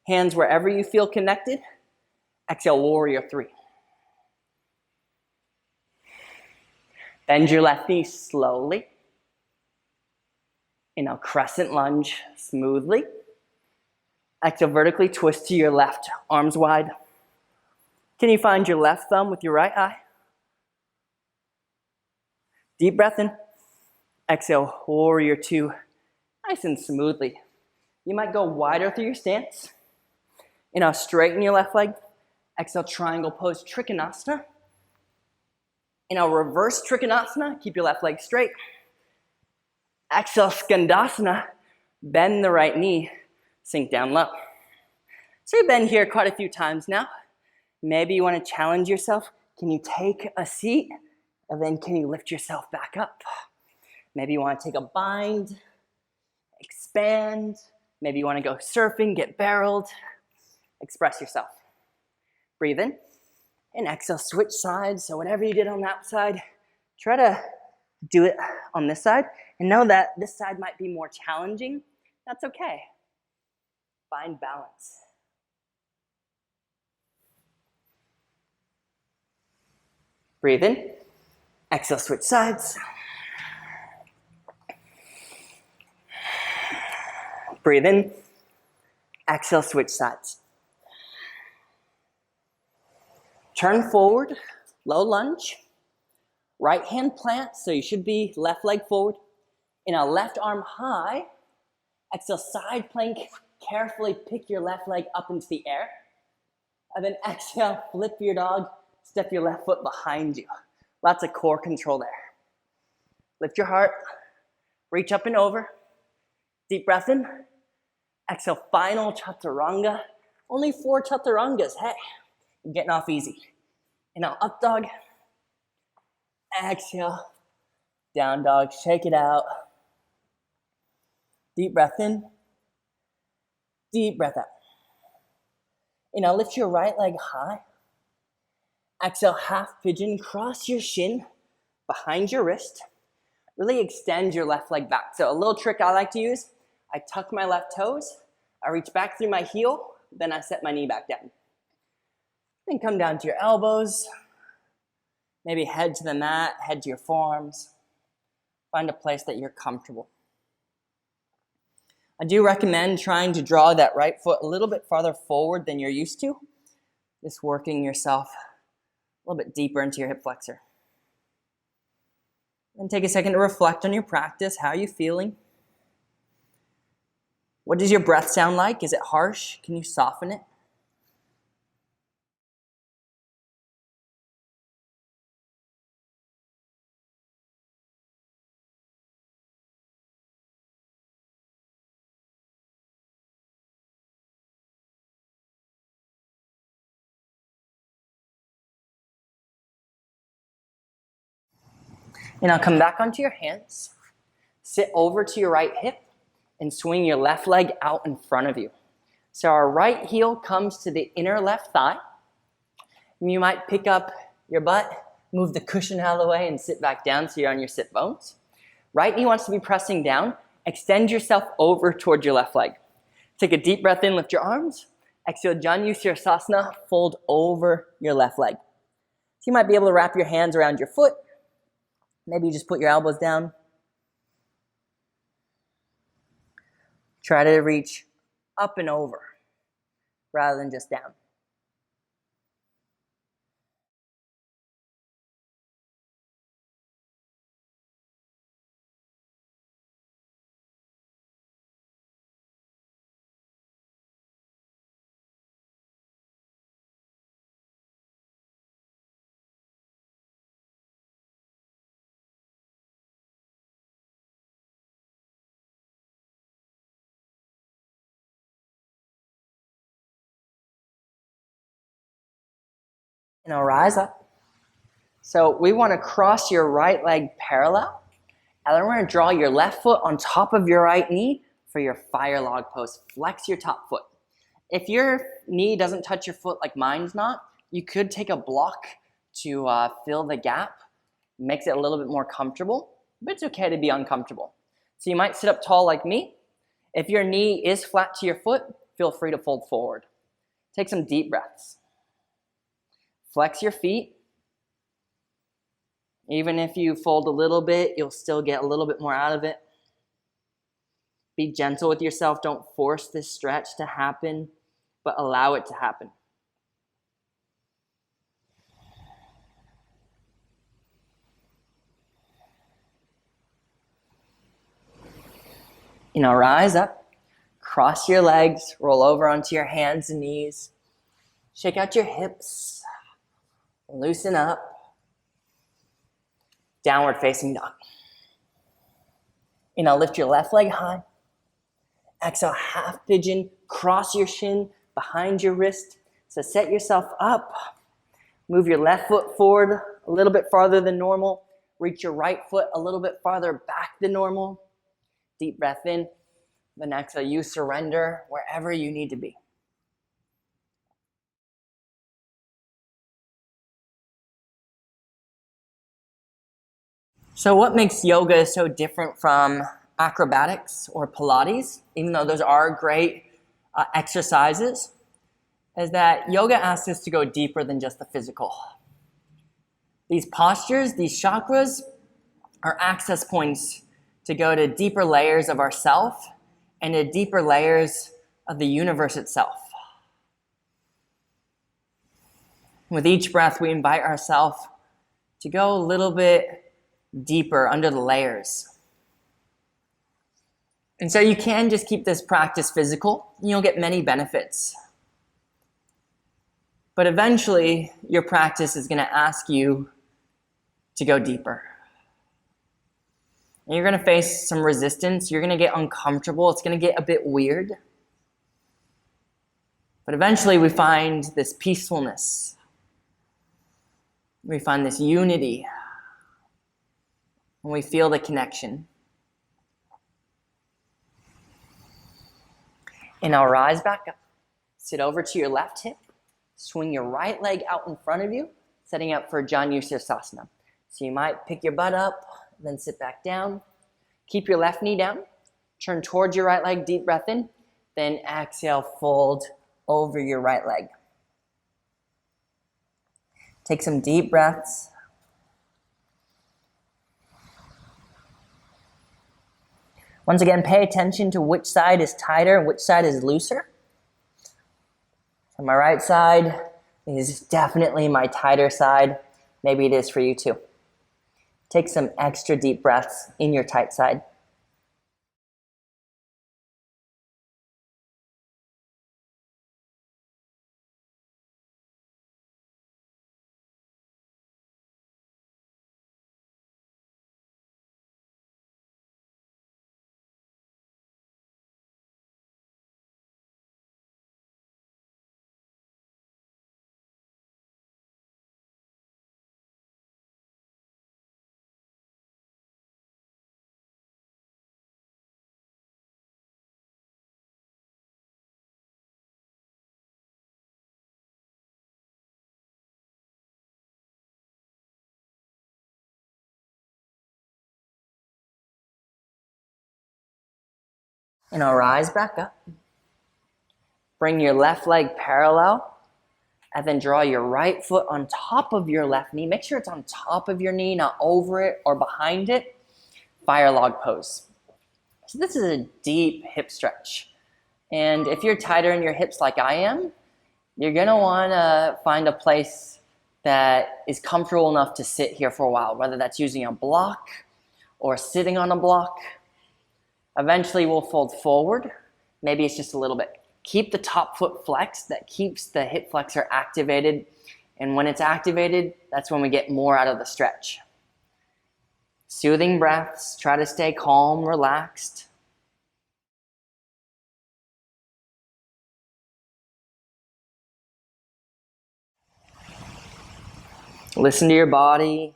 Hands wherever you feel connected. Exhale, warrior three. Bend your left knee slowly. Crescent lunge smoothly. Exhale, vertically twist to your left, arms wide. Can you find your left thumb with your right eye? Deep breath in. Exhale, warrior two, nice and smoothly. You might go wider through your stance. Straighten your left leg. Exhale, triangle pose, Trikonasana. Reverse Trikonasana, keep your left leg straight. Exhale, Skandasana, bend the right knee, sink down low. So you've been here quite a few times now. Maybe you want to challenge yourself. Can you take a seat? And then can you lift yourself back up? Maybe you want to take a bind, expand. Maybe you want to go surfing, get barreled. Express yourself. Breathe in and exhale, switch sides. So whatever you did on that side, try to do it on this side. And know that this side might be more challenging. That's okay. Find balance. Breathe in. Exhale, switch sides. Breathe in. Exhale, switch sides. Turn forward, low lunge. Right hand plant, so you should be left leg forward. Left arm high. Exhale, side plank. Carefully pick your left leg up into the air. And then exhale, flip your dog. Step your left foot behind you. Lots of core control there. Lift your heart. Reach up and over. Deep breath in. Exhale, final chaturanga. Only 4 chaturangas. Hey, I'm getting off easy. Up dog. Exhale. Down dog. Shake it out. Deep breath in. Deep breath out. Lift your right leg high. Exhale, half pigeon. Cross your shin behind your wrist. Really extend your left leg back. So a little trick I like to use, I tuck my left toes. I reach back through my heel. Then I set my knee back down. Then come down to your elbows. Maybe head to the mat, head to your forearms. Find a place that you're comfortable. I do recommend trying to draw that right foot a little bit farther forward than you're used to. Just working yourself a little bit deeper into your hip flexor. And take a second to reflect on your practice. How are you feeling? What does your breath sound like? Is it harsh? Can you soften it? And now come back onto your hands. Sit over to your right hip and swing your left leg out in front of you. So our right heel comes to the inner left thigh. You might pick up your butt, move the cushion out of the way, and sit back down so you're on your sit bones. Right knee wants to be pressing down. Extend yourself over towards your left leg. Take a deep breath in, lift your arms. Exhale, Janu Sirsasana, fold over your left leg. So you might be able to wrap your hands around your foot. Maybe you just put your elbows down. Try to reach up and over rather than just down. And now rise up. So we want to cross your right leg parallel. And then we're going to draw your left foot on top of your right knee for your fire log pose. Flex your top foot. If your knee doesn't touch your foot like mine's not, you could take a block to fill the gap. Makes it a little bit more comfortable, but it's okay to be uncomfortable. So you might sit up tall like me. If your knee is flat to your foot, feel free to fold forward. Take some deep breaths. Flex your feet. Even if you fold a little bit, you'll still get a little bit more out of it. Be gentle with yourself. Don't force this stretch to happen, but allow it to happen. Rise up, cross your legs, roll over onto your hands and knees. Shake out your hips, loosen up. Downward facing dog. Lift your left leg high. Exhale, half pigeon, cross your shin behind your wrist. So set yourself up. Move your left foot forward a little bit farther than normal. Reach your right foot a little bit farther back than normal. Deep breath in. Then exhale, you surrender wherever you need to be. So what makes yoga so different from acrobatics or Pilates, even though those are great exercises, is that yoga asks us to go deeper than just the physical. These postures, these chakras, are access points to go to deeper layers of ourself and to deeper layers of the universe itself. With each breath, we invite ourselves to go a little bit deeper under the layers. And so you can just keep this practice physical, and you'll get many benefits. But eventually, your practice is going to ask you to go deeper. And you're going to face some resistance. You're going to get uncomfortable. It's going to get a bit weird. But eventually, we find this peacefulness. We find this unity. And we feel the connection. And now rise back up. Sit over to your left hip. Swing your right leg out in front of you, setting up for Janu Sirsasana. So you might pick your butt up, then sit back down. Keep your left knee down. Turn towards your right leg, deep breath in. Then exhale, fold over your right leg. Take some deep breaths. Once again, pay attention to which side is tighter and which side is looser. So my right side is definitely my tighter side. Maybe it is for you too. Take some extra deep breaths in your tight side. And now rise back up. Bring your left leg parallel, and then draw your right foot on top of your left knee. Make sure it's on top of your knee, not over it or behind it. Fire log pose. So this is a deep hip stretch. And if you're tighter in your hips like I am, you're gonna wanna find a place that is comfortable enough to sit here for a while, whether that's using a block or sitting on a block. Eventually we'll fold forward. Maybe it's just a little bit. Keep the top foot flexed. That keeps the hip flexor activated. And when it's activated, that's when we get more out of the stretch. Soothing breaths. Try to stay calm, relaxed. Listen to your body.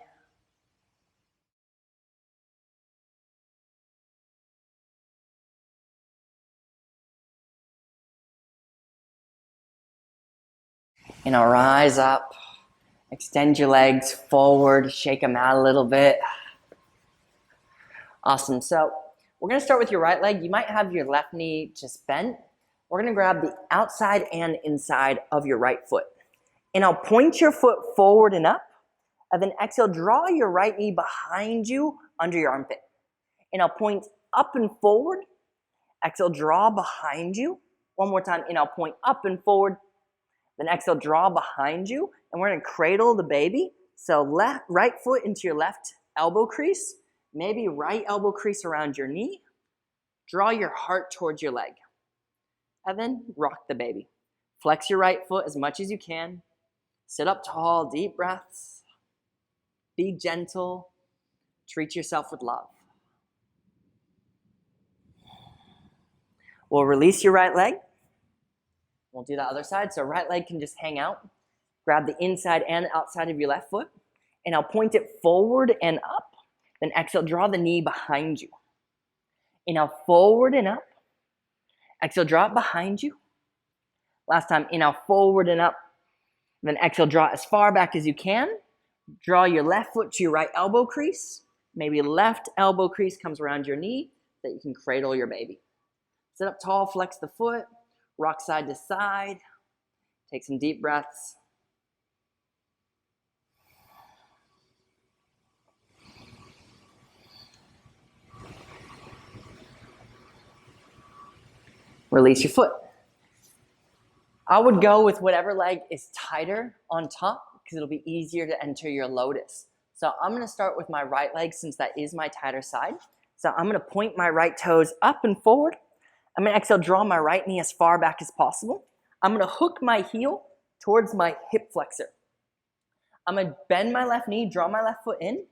And now rise up. Extend your legs forward. Shake them out a little bit. Awesome. So we're going to start with your right leg. You might have your left knee just bent. We're going to grab the outside and inside of your right foot. And I'll point your foot forward and up. And then exhale, draw your right knee behind you under your armpit. And I'll point up and forward. Exhale, draw behind you. One more time. And I'll point up and forward. Then exhale, draw behind you. And we're going to cradle the baby. So right foot into your left elbow crease. Maybe right elbow crease around your knee. Draw your heart towards your leg. And then rock the baby. Flex your right foot as much as you can. Sit up tall, deep breaths. Be gentle. Treat yourself with love. We'll release your right leg. We'll do the other side. So right leg can just hang out. Grab the inside and outside of your left foot. And I'll point it forward and up. Then exhale, draw the knee behind you. Inhale, forward and up. Exhale, draw it behind you. Last time, inhale, forward and up. Then exhale, draw as far back as you can. Draw your left foot to your right elbow crease. Maybe left elbow crease comes around your knee that you can cradle your baby. Sit up tall, flex the foot, rock side to side. Take some deep breaths. Release your foot. I would go with whatever leg is tighter on top because it'll be easier to enter your lotus. So I'm going to start with my right leg since that is my tighter side. So I'm going to point my right toes up and forward. I'm going to exhale, draw my right knee as far back as possible. I'm going to hook my heel towards my hip flexor. I'm going to bend my left knee, draw my left foot in.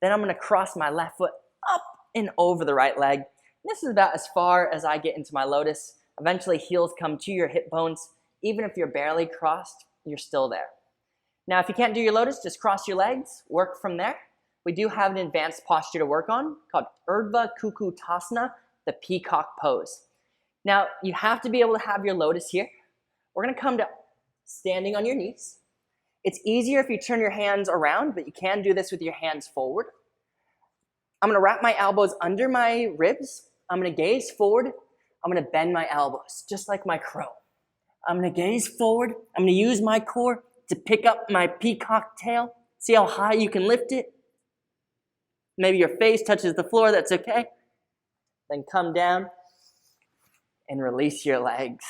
Then I'm going to cross my left foot up and over the right leg. This is about as far as I get into my lotus. Eventually, heels come to your hip bones. Even if you're barely crossed, you're still there. Now, if you can't do your lotus, just cross your legs, work from there. We do have an advanced posture to work on called Urdhva Kukutasana, the peacock pose. Now, you have to be able to have your lotus here. We're going to come to standing on your knees. It's easier if you turn your hands around, but you can do this with your hands forward. I'm going to wrap my elbows under my ribs. I'm going to gaze forward. I'm going to bend my elbows, just like my crow. I'm going to gaze forward. I'm going to use my core to pick up my peacock tail. See how high you can lift it? Maybe your face touches the floor. That's okay. Then come down and release your legs.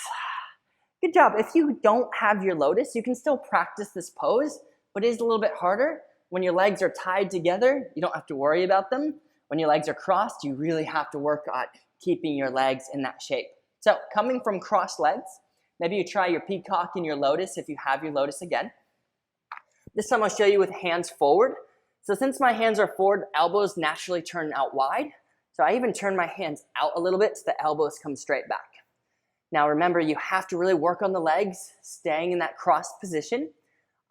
Good job. If you don't have your lotus, you can still practice this pose, but it is a little bit harder When your legs are tied together, you don't have to worry about them. When your legs are crossed, you really have to work on keeping your legs in that shape. So coming from crossed legs, maybe you try your peacock and your lotus if you have your lotus again. This time I'll show you with hands forward. So since my hands are forward, elbows naturally turn out wide. So I even turn my hands out a little bit so the elbows come straight back. Now remember, you have to really work on the legs, staying in that crossed position.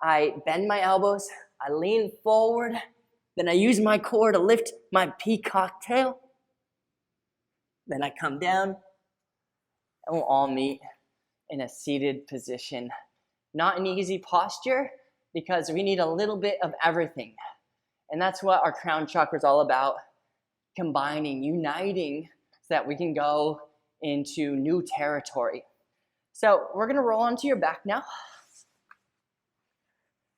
I bend my elbows, I lean forward, then I use my core to lift my peacock tail. Then I come down, and we'll all meet in a seated position. Not an easy posture, because we need a little bit of everything. And that's what our crown chakra is all about, combining, uniting, so that we can go into new territory. So we're gonna roll onto your back now.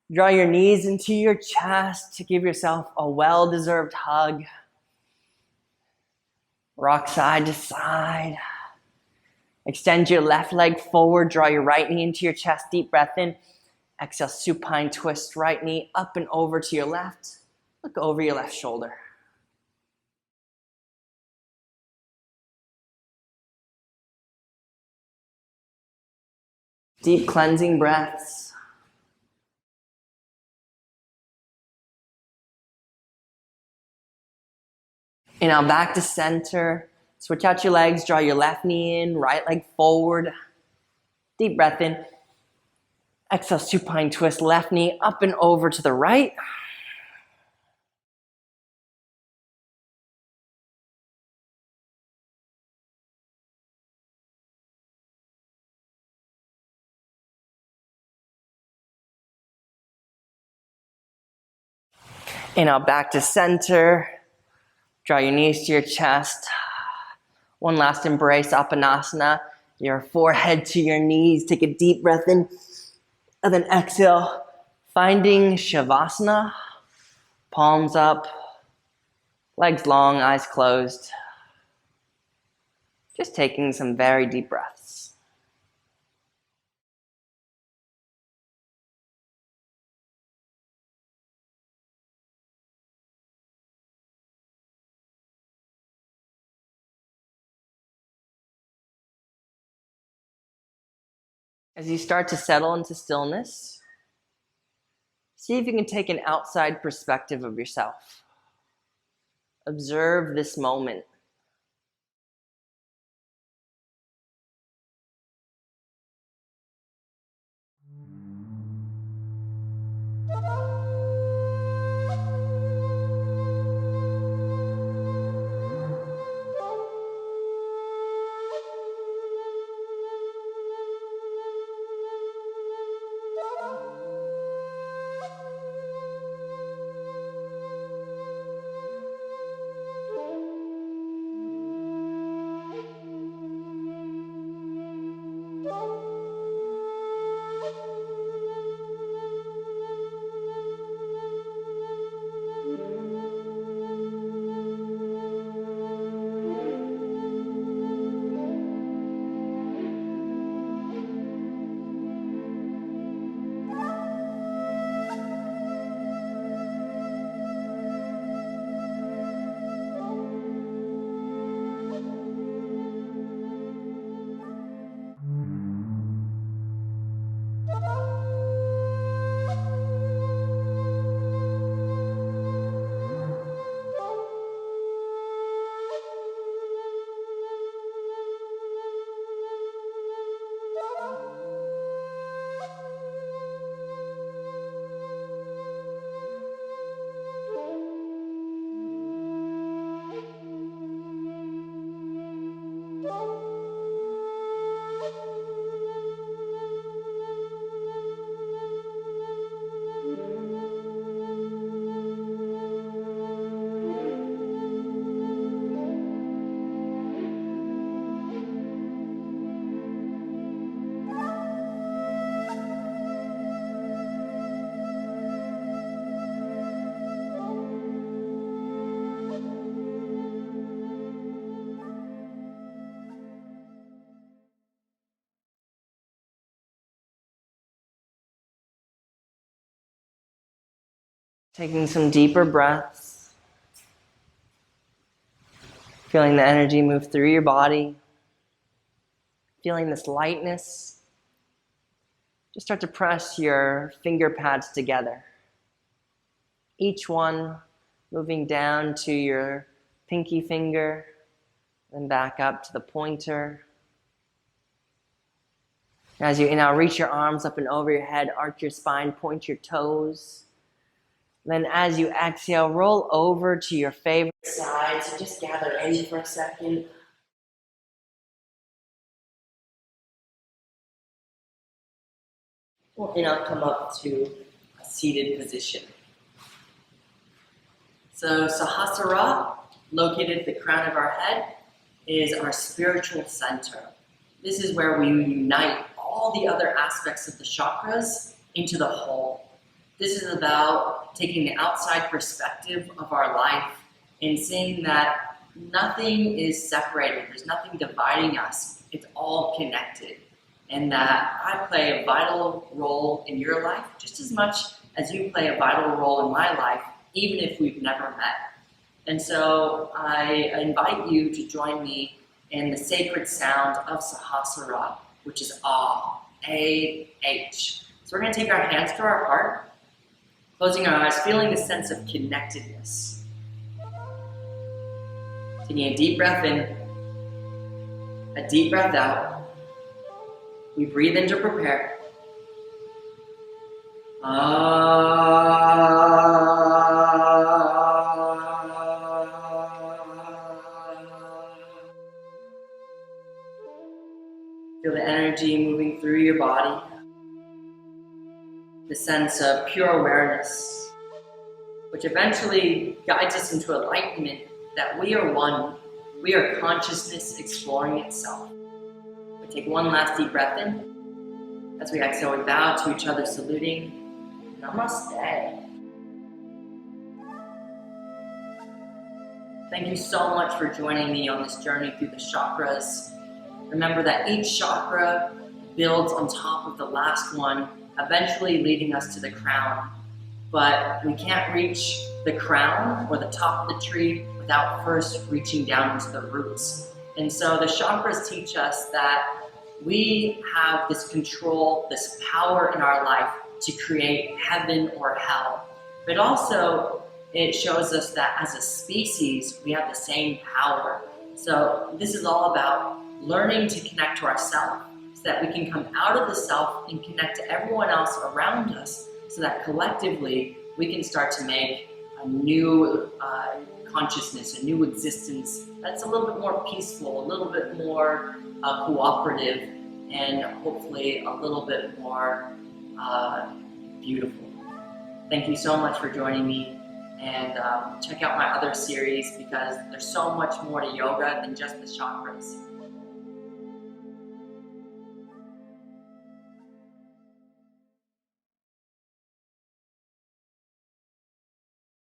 Draw your knees into your chest to give yourself a well-deserved hug. Rock side to side. Extend your left leg forward, draw your right knee into your chest, deep breath in. Exhale, supine twist, right knee up and over to your left. Look over your left shoulder. Deep cleansing breaths. And now back to center. Switch out your legs, draw your left knee in, right leg forward. Deep breath in. Exhale, supine twist, left knee up and over to the right. And now back to center. Draw your knees to your chest. One last embrace, Apanasana. Your forehead to your knees. Take a deep breath in. And then exhale, finding Shavasana. Palms up. Legs long, eyes closed. Just taking some very deep breaths. As you start to settle into stillness, see if you can take an outside perspective of yourself. Observe this moment. Taking some deeper breaths. Feeling the energy move through your body. Feeling this lightness. Just start to press your finger pads together. Each one moving down to your pinky finger, then back up to the pointer. As you inhale, reach your arms up and over your head, arch your spine, point your toes. Then as you exhale, roll over to your favorite side. So just gather in for a second. Well, and I'll come up to a seated position. So Sahasrara, located at the crown of our head, is our spiritual center. This is where we unite all the other aspects of the chakras into the whole. This is about taking the outside perspective of our life and seeing that nothing is separated. There's nothing dividing us. It's all connected. And that I play a vital role in your life just as much as you play a vital role in my life, even if we've never met. And so I invite you to join me in the sacred sound of Sahasrara, which is Ah, A-H. So we're going to take our hands to our heart, closing our eyes, feeling the sense of connectedness. Taking a deep breath in, a deep breath out. We breathe in to prepare. Feel the energy moving through your body. The sense of pure awareness, which eventually guides us into enlightenment that we are one. We are consciousness exploring itself. We take one last deep breath in. As we exhale, we bow to each other, saluting. Namaste. Thank you so much for joining me on this journey through the chakras. Remember that each chakra builds on top of the last one, eventually leading us to the crown. But we can't reach the crown or the top of the tree without first reaching down into the roots. And so the chakras teach us that we have this control, this power in our life to create heaven or hell. But also, it shows us that as a species, we have the same power. So this is all about learning to connect to ourselves so that we can come out of the self and connect to everyone else around us so that collectively we can start to make a new consciousness, a new existence that's a little bit more peaceful, a little bit more cooperative, and hopefully a little bit more beautiful. Thank you so much for joining me, and check out my other series because there's so much more to yoga than just the chakras.